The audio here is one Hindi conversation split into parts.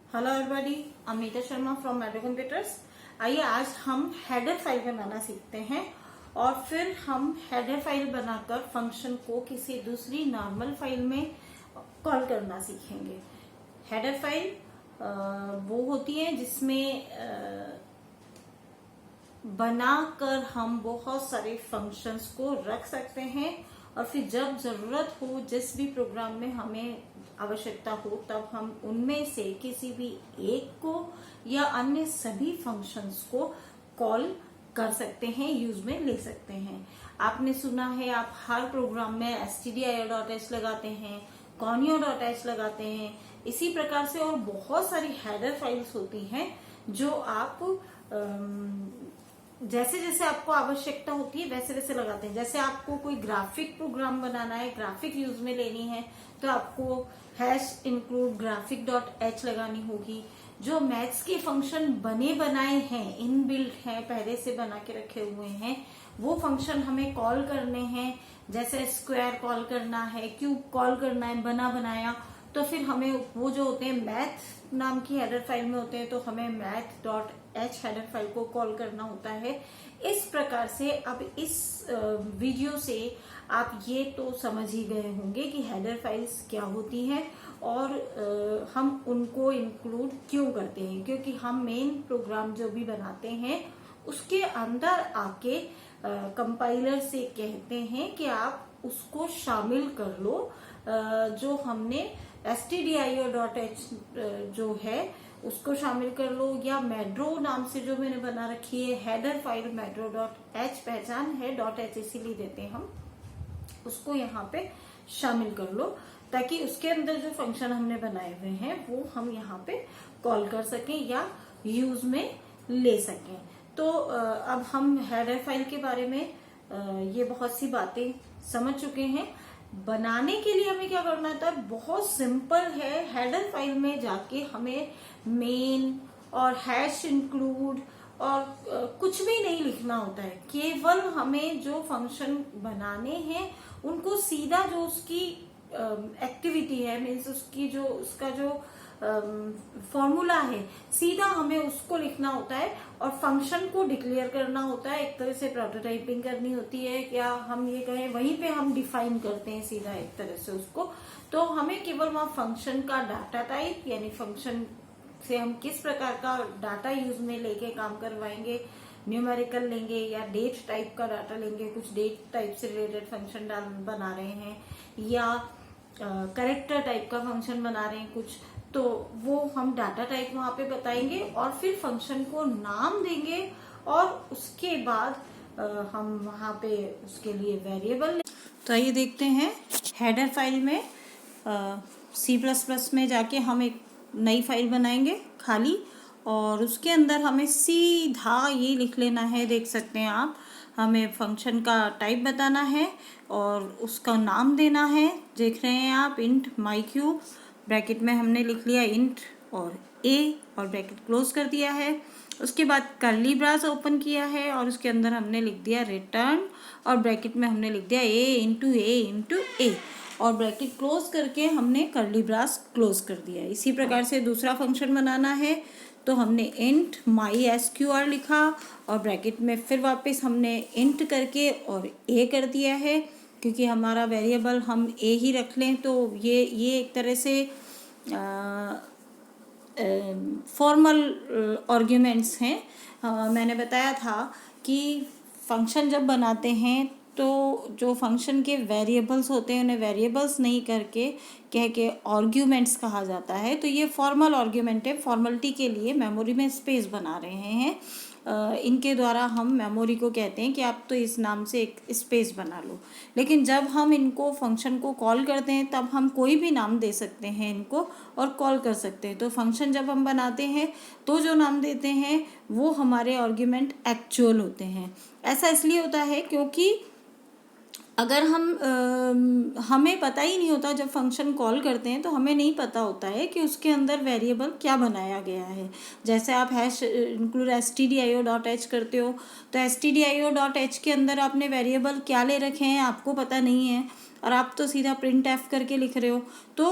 Hello everybody, Amita Sharma from मैडो कंप्यूटर्स। आइए आज हम हेडर फाइल बनाना सीखते हैं और फिर हम हेडर फाइल बनाकर फंक्शन को किसी दूसरी नॉर्मल फाइल में कॉल करना सीखेंगे। हेडर फाइल वो होती है जिसमें बनाकर हम बहुत सारे फंक्शंस को रख सकते हैं और फिर जब जरूरत हो, जिस भी प्रोग्राम में हमें आवश्यकता हो, तब हम उनमें से किसी भी एक को या अन्य सभी फंक्शंस को कॉल कर सकते हैं, यूज में ले सकते हैं। आपने सुना है, आप हर प्रोग्राम में stdio.h लगाते हैं, conio.h लगाते हैं। इसी प्रकार से और बहुत सारी हेडर फाइल्स होती हैं जो आप जैसे जैसे आपको आवश्यकता होती है वैसे वैसे लगाते हैं। जैसे आपको कोई ग्राफिक प्रोग्राम बनाना है, ग्राफिक यूज में लेनी है, तो आपको #include graphic.h लगानी होगी। जो मैथ्स के फंक्शन बने बनाए हैं, इनबिल्ट हैं, पहले से बना के रखे हुए हैं, वो फंक्शन हमें कॉल करने हैं। जैसे स्क्वायर कॉल करना है, क्यूब कॉल करना है, बना बनाया, तो फिर हमें वो जो होते हैं मैथ नाम की हेडर फाइल में होते हैं, तो हमें math.h हेडर फाइल को कॉल करना होता है। इस प्रकार से अब इस वीडियो से आप ये तो समझ ही गए होंगे कि हेडर फाइल्स क्या होती हैं और हम उनको इंक्लूड क्यों करते हैं। क्योंकि हम मेन प्रोग्राम जो भी बनाते हैं उसके अंदर आके कंपाइलर से कहते हैं कि आप उसको शामिल कर लो। जो हमने stdio.h जो है उसको शामिल कर लो, या मेड्रो नाम से जो मैंने बना रखी है हेडर फाइल मेड्रो.h, पहचान है .h इसीलिए देते हैं हम, उसको यहाँ पे शामिल कर लो, ताकि उसके अंदर जो फंक्शन हमने बनाए हुए हैं वो हम यहाँ पे कॉल कर सकें या यूज में ले सकें। तो अब हम हेडर फाइल के बारे में ये बहुत सी बातें समझ चुके हैं। बनाने के लिए हमें क्या करना था, बहुत सिंपल है। हेडर फाइल में जाके हमें मेन और #include और कुछ भी नहीं लिखना होता है। केवल हमें जो फंक्शन बनाने हैं उनको सीधा जो उसकी एक्टिविटी है, मीन्स उसका जो फॉर्मूला है, सीधा हमें उसको लिखना होता है और फंक्शन को डिक्लेयर करना होता है। एक तरह से प्रोटोटाइपिंग करनी होती है, क्या हम ये कहें, वहीं पे हम डिफाइन करते हैं सीधा एक तरह से उसको। तो हमें केवल वहां फंक्शन का डाटा टाइप, यानी फंक्शन से हम किस प्रकार का डाटा यूज में लेके काम करवाएंगे, न्यूमेरिकल लेंगे या डेट टाइप का डाटा लेंगे, कुछ डेट टाइप से रिलेटेड फंक्शन बना रहे हैं, या करेक्टर टाइप का फंक्शन बना रहे हैं कुछ, तो वो हम डाटा टाइप वहां पे बताएंगे और फिर फंक्शन को नाम देंगे और उसके बाद हम वहां पे उसके लिए वेरिएबल। तो आइए देखते हैं हेडर फाइल में C++ में जाके हम एक नई फाइल बनाएंगे खाली, और उसके अंदर हमें सीधा ये लिख लेना है। देख सकते हैं आप, हमें फंक्शन का टाइप बताना है और उसका नाम देना है। देख रहे हैं आप, इंट myCube, ब्रैकेट में हमने लिख लिया इंट और a और ब्रैकेट क्लोज कर दिया है। उसके बाद कर्ली ब्रास ओपन किया है और उसके अंदर हमने लिख दिया रिटर्न और ब्रैकेट में हमने लिख दिया a और ब्रैकेट क्लोज करके हमने कर्ली ब्रास क्लोज कर दिया। इसी प्रकार से दूसरा फंक्शन बनाना है, तो हमने इंट mysqr लिखा और ब्रैकेट में फिर वापस हमने इंट करके और a कर दिया है। क्योंकि हमारा वेरिएबल हम a ही रख लें, तो ये एक तरह से फॉर्मल आर्ग्यूमेंट्स हैं। मैंने बताया था कि फंक्शन जब बनाते हैं तो जो फंक्शन के वेरिएबल्स होते हैं उन्हें वेरिएबल्स नहीं करके कह के आर्ग्यूमेंट्स कहा जाता है। तो ये फॉर्मल आर्ग्यूमेंट है, फॉर्मलिटी के लिए मेमोरी में स्पेस बना रहे हैं। इनके द्वारा हम मेमोरी को कहते हैं कि आप तो इस नाम से एक स्पेस बना लो। लेकिन जब हम इनको फंक्शन को कॉल करते हैं तब हम कोई भी नाम दे सकते हैं इनको और कॉल कर सकते हैं। तो फंक्शन जब हम बनाते हैं तो जो नाम देते हैं वो हमारे आर्ग्यूमेंट एक्चुअल होते हैं। ऐसा इसलिए होता है क्योंकि अगर हमें पता ही नहीं होता, जब फंक्शन कॉल करते हैं तो हमें नहीं पता होता है कि उसके अंदर वेरिएबल क्या बनाया गया है। जैसे आप #include stdio.h करते हो, तो stdio.h के अंदर आपने वेरिएबल क्या ले रखे हैं आपको पता नहीं है और आप तो सीधा printf करके लिख रहे हो, तो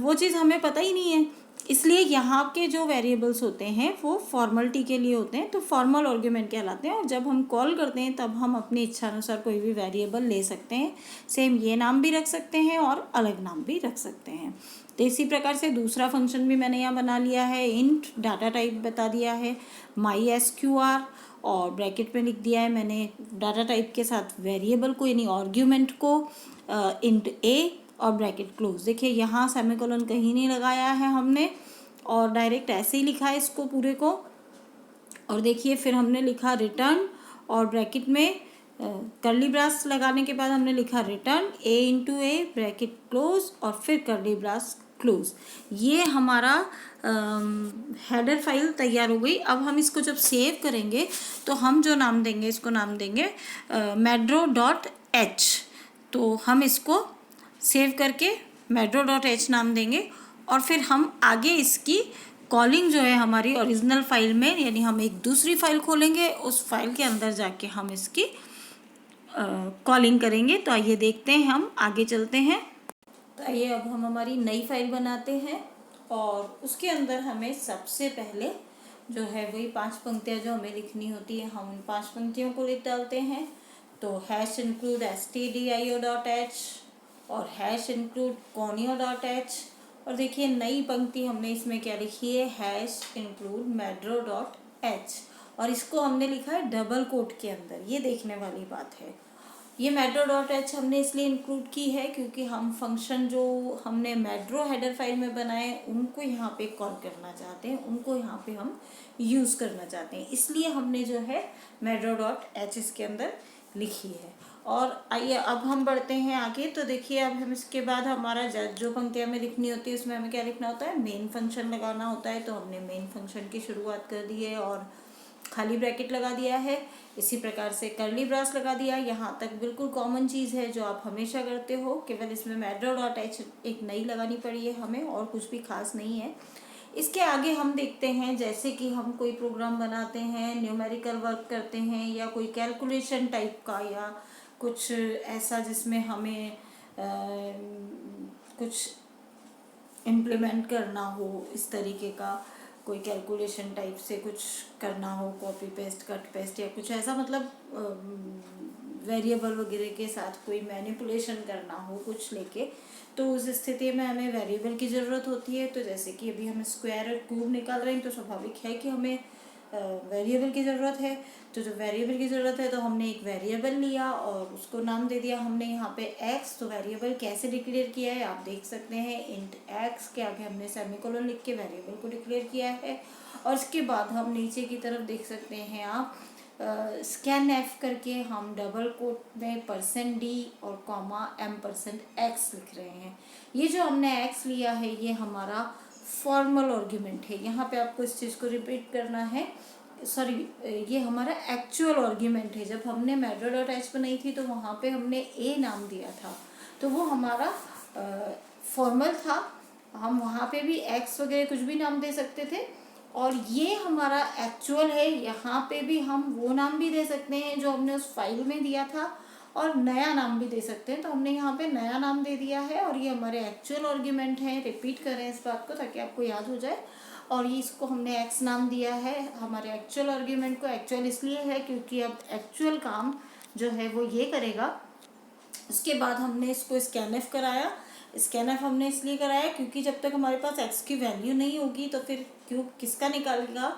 वो चीज़ हमें पता ही नहीं है इसलिए यहाँ के जो वेरिएबल्स होते हैं वो फॉर्मलिटी के लिए होते हैं, तो फॉर्मल आर्ग्यूमेंट कहलाते हैं। और जब हम कॉल करते हैं तब हम अपनी इच्छा अनुसार कोई भी वेरिएबल ले सकते हैं। सेम ये नाम भी रख सकते हैं और अलग नाम भी रख सकते हैं। तो इसी प्रकार से दूसरा फंक्शन भी मैंने यहाँ बना लिया है। इंट डाटा टाइप बता दिया है MySQR, और ब्रैकेट में लिख दिया है मैंने डाटा टाइप के साथ वेरिएबल को यानी आर्ग्यूमेंट को इंट a और ब्रैकेट क्लोज। देखिए यहाँ सेमीकोलन कहीं नहीं लगाया है हमने और डायरेक्ट ऐसे ही लिखा है इसको पूरे को। और देखिए फिर हमने लिखा रिटर्न और ब्रैकेट में कर्ली ब्रास लगाने के बाद हमने लिखा रिटर्न a ब्रैकेट क्लोज और फिर कर्ली ब्रास क्लोज। ये हमारा हेडर फाइल तैयार हो गई। अब हम इसको जब सेव करेंगे तो हम जो नाम देंगे इसको नाम देंगे medro.h। तो हम इसको सेव करके medro.h नाम देंगे और फिर हम आगे इसकी कॉलिंग जो है हमारी ओरिजिनल फाइल में, यानी हम एक दूसरी फाइल खोलेंगे, उस फाइल के अंदर जाके हम इसकी कॉलिंग करेंगे। तो आइए देखते हैं, हम आगे चलते हैं। तो आइए अब हम हमारी नई फाइल बनाते हैं और उसके अंदर हमें सबसे पहले जो है वही 5 पंक्तियाँ जो हमें लिखनी होती है, हम उन 5 पंक्तियों को लिख डालते हैं। तो #include stdio.h और #include conio.h। और देखिए नई पंक्ति हमने इसमें क्या लिखी है, #include medro.h, और इसको हमने लिखा है डबल कोट के अंदर। ये देखने वाली बात है। ये medro.h हमने इसलिए इंक्लूड की है क्योंकि हम फंक्शन जो हमने मेड्रो हेडर फाइल में बनाए उनको यहाँ पे कॉल करना चाहते हैं, उनको यहाँ पे हम यूज़ करना चाहते हैं, इसलिए हमने जो है medro.h इसके अंदर लिखी है। और आइए अब हम बढ़ते हैं आगे। तो देखिए अब हम इसके बाद हमारा जो पंक्तियाँ हमें लिखनी होती है उसमें हमें क्या लिखना होता है, मेन फंक्शन लगाना होता है। तो हमने मेन फंक्शन की शुरुआत कर दी है और खाली ब्रैकेट लगा दिया है। इसी प्रकार से कर्ली ब्रास लगा दिया। यहाँ तक बिल्कुल कॉमन चीज़ है जो आप हमेशा करते हो, केवल इसमें medro.h एक नई लगानी पड़ी है हमें, और कुछ भी खास नहीं है। इसके आगे हम देखते हैं, जैसे कि हम कोई प्रोग्राम बनाते हैं, न्यूमेरिकल वर्क करते हैं या कोई कैलकुलेशन टाइप का या कुछ ऐसा जिसमें हमें कुछ इम्प्लीमेंट करना हो, इस तरीके का कोई कैलकुलेशन टाइप से कुछ करना हो, कॉपी पेस्ट कट पेस्ट या कुछ ऐसा, मतलब वेरिएबल वगैरह के साथ कोई मैनिपुलेशन करना हो कुछ लेके, तो उस स्थिति में हमें वेरिएबल की ज़रूरत होती है। तो जैसे कि अभी हम स्क्वायर और क्यूब निकाल रहे हैं तो स्वाभाविक है कि हमें वेरिएबल की ज़रूरत है। तो जो वेरिएबल की ज़रूरत है तो हमने एक वेरिएबल लिया और उसको नाम दे दिया हमने यहाँ पे x। तो वेरिएबल कैसे डिक्लेयर किया है आप देख सकते हैं, इंट x के आगे हमने सेमीकोलन लिख के वेरिएबल को डिक्लेयर किया है। और इसके बाद हम नीचे की तरफ देख सकते हैं आप scanf करके हम डबल कोट में %d और $m% लिख रहे हैं। ये जो हमने x लिया है ये हमारा फॉर्मल आर्ग्यूमेंट है। यहाँ पे आपको इस चीज़ को रिपीट करना है, सॉरी, ये हमारा एक्चुअल आर्ग्यूमेंट है। जब हमने medro.h बनाई थी तो वहाँ पे हमने a नाम दिया था, तो वो हमारा फॉर्मल था। हम वहाँ पे भी x वगैरह कुछ भी नाम दे सकते थे। और ये हमारा एक्चुअल है, यहाँ पे भी हम वो नाम भी दे सकते हैं जो हमने उस फाइल में दिया था और नया नाम भी दे सकते हैं। तो हमने यहाँ पे नया नाम दे दिया है और ये हमारे एक्चुअल आर्ग्यूमेंट है। रिपीट करें इस बात को ताकि आपको याद हो जाए। और ये इसको हमने x नाम दिया है हमारे एक्चुअल आर्ग्यूमेंट को। एक्चुअल इसलिए है क्योंकि अब एक्चुअल काम जो है वो ये करेगा। उसके बाद हमने इसको स्कैनएफ कराया। स्कैनएफ हमने इसलिए कराया क्योंकि जब तक हमारे पास x की वैल्यू नहीं होगी तो फिर क्यूब किसका निकालेगा।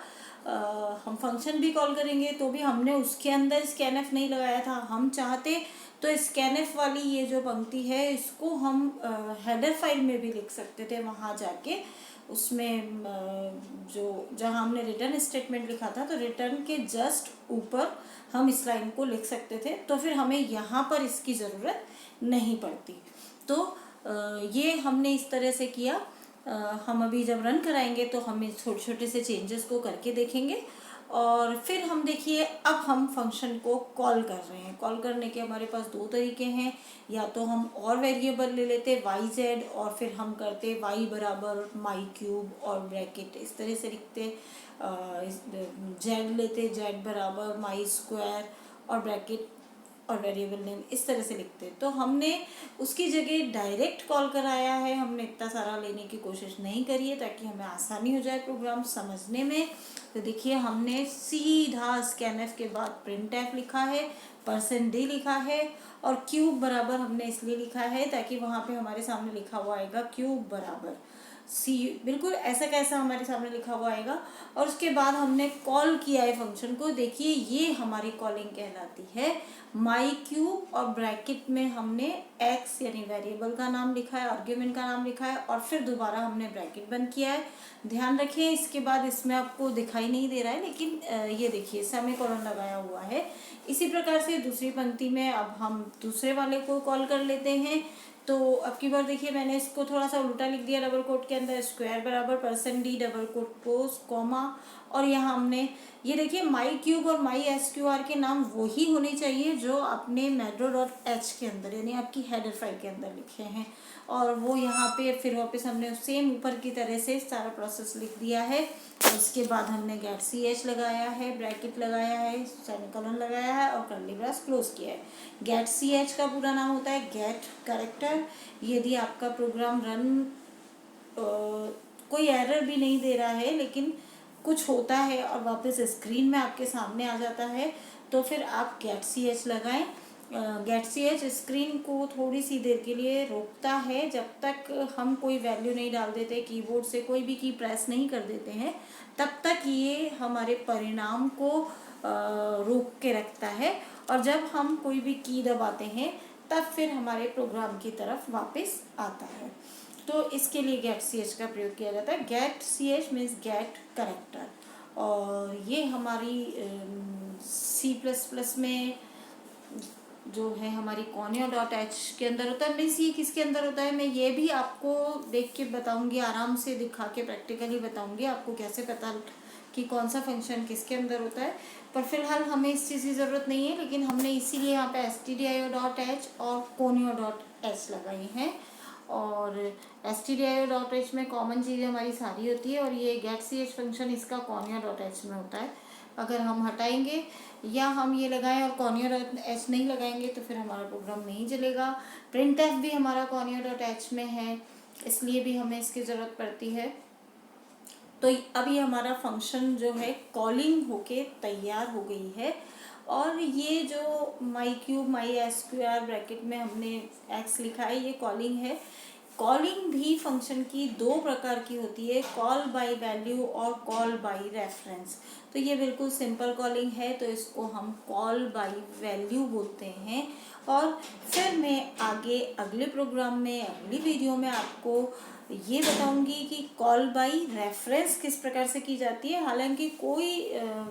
हम फंक्शन भी कॉल करेंगे तो भी हमने उसके अंदर स्कैनएफ नहीं लगाया था। हम चाहते तो स्कैनएफ वाली ये जो पंक्ति है इसको हम हेडर फाइल में भी लिख सकते थे, वहाँ जाके उसमें जो जहाँ हमने रिटर्न स्टेटमेंट लिखा था तो रिटर्न के जस्ट ऊपर हम इस लाइन को लिख सकते थे। तो फिर हमें यहाँ पर इसकी ज़रूरत नहीं पड़ती। तो ये हमने इस तरह से किया। हम अभी जब रन कराएंगे तो हम इस छोटे छोटे से चेंजेस को करके देखेंगे। और फिर हम देखिए अब हम फंक्शन को कॉल कर रहे हैं। कॉल करने के हमारे पास 2 तरीके हैं, या तो हम और वेरिएबल ले लेते yz और फिर हम करते y बराबर माई क्यूब और ब्रैकेट इस तरह से लिखते, z लेते z बराबर माई स्क्वायर और ब्रैकेट और वेरिएबल नेम इस तरह से लिखते हैं। तो हमने उसकी जगह डायरेक्ट कॉल कराया है, हमने इतना सारा लेने की कोशिश नहीं करी है ताकि हमें आसानी हो जाए प्रोग्राम समझने में। तो देखिए हमने सीधा स्कैनफ के बाद printf लिखा है, %d लिखा है और क्यूब बराबर हमने इसलिए लिखा है ताकि वहाँ पे हमारे सामने लिखा हुआ आएगा क्यूब बराबर सी, बिल्कुल ऐसा कैसा हमारे सामने लिखा हुआ आएगा। और उसके बाद हमने कॉल किया है फंक्शन को, देखिए ये हमारी कॉलिंग कहलाती है माई क्यूब और ब्रैकेट में हमने एक्स यानी वेरिएबल का नाम लिखा है, आर्ग्यूमेंट का नाम लिखा है और फिर दोबारा हमने ब्रैकेट बंद किया है। ध्यान रखें इसके बाद इसमें आपको दिखाई नहीं दे रहा है लेकिन ये देखिए सेमीकोलन लगाया हुआ है। इसी प्रकार से दूसरी पंक्ति में अब हम दूसरे वाले को कॉल कर लेते हैं। तो अब की बार देखिए मैंने इसको थोड़ा सा उल्टा लिख दिया, डबल कोट के अंदर स्क्वायर बराबर %d double quote post comma और यहाँ हमने ये देखिए माई क्यूब और माई SQR के नाम वही होने चाहिए जो आपने metro.h के अंदर यानी आपकी हेडर फाइल के अंदर लिखे हैं और वो यहाँ पे फिर वापस हमने सेम ऊपर की तरह से सारा प्रोसेस लिख दिया है। और उसके बाद हमने गेट ch लगाया है, ब्रैकेट लगाया है, सेमीकोलन लगाया है और कर्ली ब्रेस क्लोज किया है। गेट ch का पूरा नाम होता है गेट कैरेक्टर। यदि आपका प्रोग्राम रन कोई एरर भी नहीं दे रहा है लेकिन कुछ होता है और वापस स्क्रीन में आपके सामने आ जाता है तो फिर आप गेट ch लगाएं। गेट ch स्क्रीन को थोड़ी सी देर के लिए रोकता है, जब तक हम कोई वैल्यू नहीं डाल देते, कीबोर्ड से कोई भी की प्रेस नहीं कर देते हैं, तब तक ये हमारे परिणाम को रोक के रखता है और जब हम कोई भी की दबाते हैं तब फिर हमारे प्रोग्राम की तरफ वापस आता है। तो इसके लिए गेट ch का प्रयोग किया जाता है। Get ch means get character और ये हमारी C++ में जो है हमारी conio.h के अंदर होता है। मीन्स ये किसके अंदर होता है मैं ये भी आपको देख के बताऊंगी, आराम से दिखा के प्रैक्टिकली बताऊंगी आपको कैसे पता कि कौन सा फंक्शन किसके अंदर होता है। पर फिलहाल हमें इस चीज़ की ज़रूरत नहीं है लेकिन हमने इसीलिए यहाँ पे stdio.h और conio.h लगाई हैं और stdio.h में कॉमन चीज़ें हमारी सारी होती है और ये गेट ch फंक्शन इसका conio.h में होता है। अगर हम हटाएंगे या हम ये लगाएं और conio.h नहीं लगाएंगे तो फिर हमारा प्रोग्राम नहीं चलेगा। printf भी हमारा conio.h में है इसलिए भी हमें इसकी ज़रूरत पड़ती है। तो अब ये हमारा फंक्शन जो है कॉलिंग होके तैयार हो गई है और ये जो माई क्यूब माई SQR ब्रैकेट में हमने एक्स लिखा है ये कॉलिंग है। कॉलिंग भी फंक्शन की दो प्रकार की होती है, कॉल बाय वैल्यू और कॉल बाय रेफरेंस। तो ये बिल्कुल सिंपल कॉलिंग है तो इसको हम कॉल बाय वैल्यू बोलते हैं और फिर मैं आगे अगले प्रोग्राम में अगली वीडियो में आपको ये बताऊंगी कि कॉल बाय रेफरेंस किस प्रकार से की जाती है। हालांकि कोई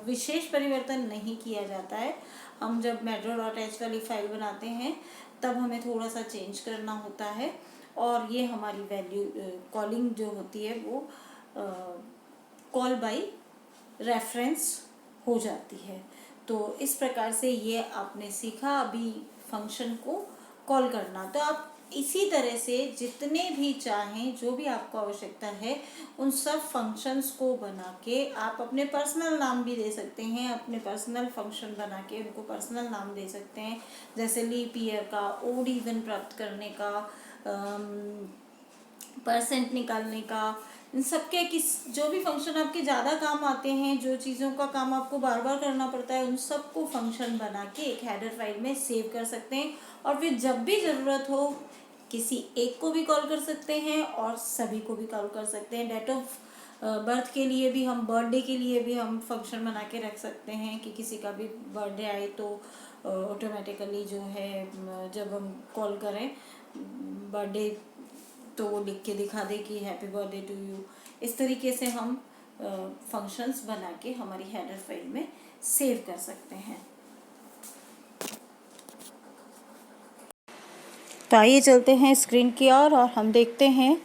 विशेष परिवर्तन नहीं किया जाता है, हम जब metro.h वाली फाइल बनाते हैं तब हमें थोड़ा सा चेंज करना होता है और ये हमारी वैल्यू कॉलिंग जो होती है वो कॉल बाय रेफरेंस हो जाती है। तो इस प्रकार से ये आपने सीखा अभी फंक्शन को कॉल करना। तो आप इसी तरह से जितने भी चाहें जो भी आपको आवश्यकता है उन सब फंक्शंस को बना के आप अपने पर्सनल नाम भी दे सकते हैं, अपने पर्सनल फंक्शन बना के उनको पर्सनल नाम दे सकते हैं। जैसे लीप ईयर का, ओड इवन प्राप्त करने का, % निकालने का, इन सबके जो भी फंक्शन आपके ज़्यादा काम आते हैं, जो चीज़ों का काम आपको बार बार करना पड़ता है, उन सबको फंक्शन बना के एक हेडर फाइल में सेव कर सकते हैं और फिर जब भी ज़रूरत हो किसी एक को भी कॉल कर सकते हैं और सभी को भी कॉल कर सकते हैं। डेट ऑफ बर्थ के लिए भी हम, बर्थडे के लिए भी हम फंक्शन बना के रख सकते हैं कि किसी का भी बर्थडे आए तो ऑटोमेटिकली जो है जब हम कॉल करें बर्थडे तो वो लिख के दिखा दे कि हैप्पी बर्थडे टू यू। इस तरीके से हम फंक्शंस बना के हमारी हेडर फाइल में सेव कर सकते हैं। तो आइए चलते हैं स्क्रीन की ओर और हम देखते हैं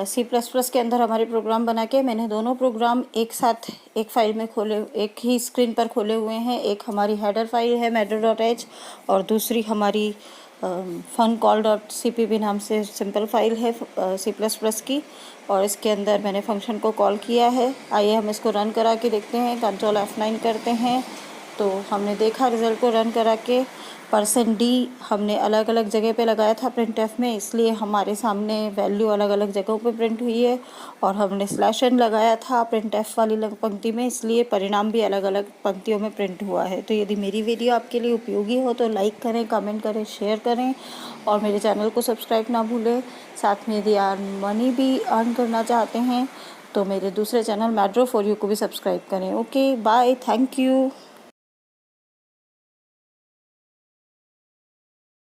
C++ के अंदर हमारे प्रोग्राम बना के मैंने दोनों प्रोग्राम एक साथ एक फाइल में खोले, एक ही स्क्रीन पर खोले हुए हैं। एक हमारी हेडर फाइल है metro.h और दूसरी हमारी funcall.cpp नाम से सिंपल फाइल है C++ की और इसके अंदर मैंने फंक्शन को कॉल किया है। आइए हम इसको रन करा के देखते हैं। Ctrl F9 करते हैं तो हमने देखा रिज़ल्ट को रन करा के परसेंट डी हमने अलग अलग जगह पे लगाया था प्रिंटफ में, इसलिए हमारे सामने वैल्यू अलग अलग जगहों पे प्रिंट हुई है। और हमने स्लैश एन लगाया था प्रिंटफ वाली पंक्ति में, इसलिए परिणाम भी अलग अलग पंक्तियों में प्रिंट हुआ है। तो यदि मेरी वीडियो आपके लिए उपयोगी हो तो लाइक करें, कमेंट करें, शेयर करें और मेरे चैनल को सब्सक्राइब ना भूलें। साथ में यदि मनी भी अर्न करना चाहते हैं तो मेरे दूसरे चैनल मैड्रो फॉर यू को भी सब्सक्राइब करें। Okay, bye, thank you.